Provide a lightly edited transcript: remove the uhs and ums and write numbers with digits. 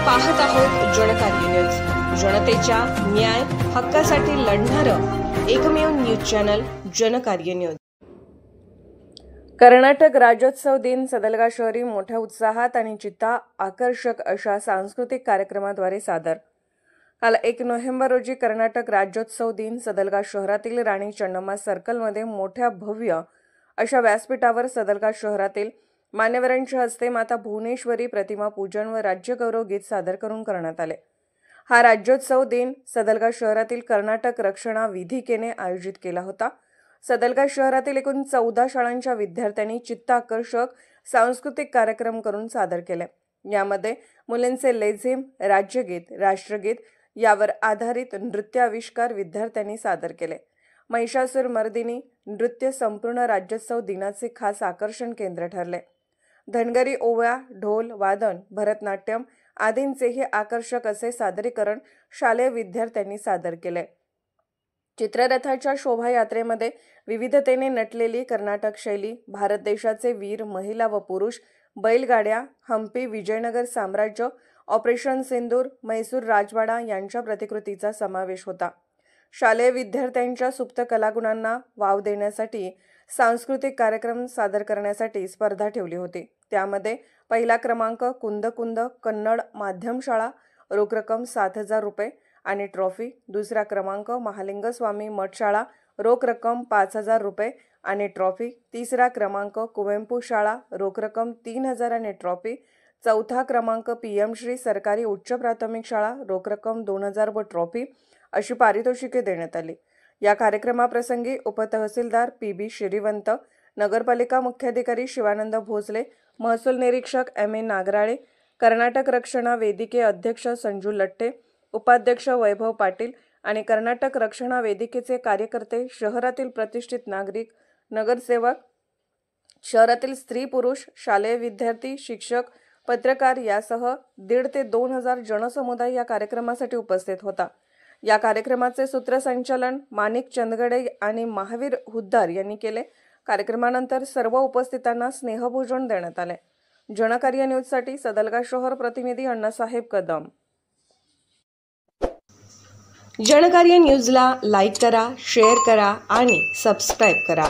पाहत आहोत जनकार्य न्यूज, जनतेच्या न्याय हक्कासाठी लढणारं एकमेव news channel Janakarya news. Karnataka राज्योत्सव दिन सदलगा शहरी मोठ्या उत्साहात आणि चित्ता आकर्षक अशा सांस्कृतिक कार्यक्रमाद्वारे सादर। काल 1 नोव्हेंबर रोजी कर्नाटक राज्योत्सव दिन सदलगा शहरातील राणी चन्नम्मा सर्कलमध्ये मोठ्या भव्य अशा व्यासपीठावर सदलगा शहरातील मान्यवरांच्या हस्ते माता भुवनेश्वरी प्रतिमा पूजन व राज्यगौरव गीत सादर करून करण्यात आले। हा राज्योत्सव दिन सदलगा शहरातील कर्नाटक रक्षणा वेदिकेने आयोजित केला होता। सदलगा शहरातील एकूण 14 शाळांच्या विद्यार्थ्यांनी चित्ताकर्षक सांस्कृतिक कार्यक्रम करून सादर केले। यामध्ये मुलींचे लेझिम, राज्यगीत, राष्ट्रगीत यावर आधारित नृत्याविष्कार विद्यार्थ्यांनी सादर केले। महिषासुर मर्दिनी नृत्य संपूर्ण राज्योत्सव दिनाचे खास आकर्षण केंद्र ठरले। धनगरी ओव्या, ढोल वादन, भरतनाट्यम आदींचेही आकर्षक असे सादरीकरण शालेय विद्यार्थ्यांनी सादर केले। चित्ररथाच्या शोभायात्रेमध्ये विविधतेने नटलेली कर्नाटक शैली, भारत देशाचे वीर महिला व पुरुष, बैलगाड्या, हम्पी, विजयनगर साम्राज्य, ऑपरेशन सिंदूर, म्हैसूर राजवाडा यांच्या प्रतिकृतीचा समावेश होता। शालेय विद्यार्थ्यांच्या सुप्त कलागुणांना वाव देण्यासाठी सांस्कृतिक कार्यक्रम सादर करण्यासाठी स्पर्धा ठेवली होती। त्यामध्ये पहिला क्रमांक कुंद कुंद कन्नड माध्यम शाळा, रोख रक्कम 7,000 रुपये आणि ट्रॉफी, दुसरा क्रमांक महालिंगस्वामी मठ शाळा, रोख रक्कम 5,000 रुपये आणि ट्रॉफी, तिसरा क्रमांक कुवेंपू शाळा, रोख रक्कम 3,000 आणि ट्रॉफी, चौथा क्रमांक PM श्री सरकारी उच्च प्राथमिक शाळा, रोख रक्कम 2,000 व ट्रॉफी अशी पारितोषिके देण्यात आली। या कार्यक्रमाप्रसंगी उपतहसीलदार PB श्रीवंत, नगरपालिका मुख्याधिकारी शिवानंद भोसले, महसूल निरीक्षक MA नागराळे, कर्नाटक रक्षणा वेदिके अध्यक्ष संजू लट्टे, उपाध्यक्ष वैभव पाटील आणि कर्नाटक रक्षणा वेदिकेचे कार्यकर्ते, शहरातील प्रतिष्ठित नागरिक, नगरसेवक, शहरातील स्त्री पुरुष, शालेय विद्यार्थी, शिक्षक, पत्रकार यासह 1,500 ते 2,000 जनसमुदाय या कार्यक्रमासाठी उपस्थित होता। या कार्यक्रमाचे सूत्रसंचालन माणिक चंदगडे आणि महावीर हुद्दार यांनी केले। कार्यक्रमानंतर सर्व उपस्थितांना स्नेहभोजन देण्यात आले। जनकार्य न्यूजसाठी सदलगा शहर प्रतिनिधी अण्णासाहेब कदम। जनकार्य न्यूजला लाईक करा, शेअर करा आणि सबस्क्राईब करा।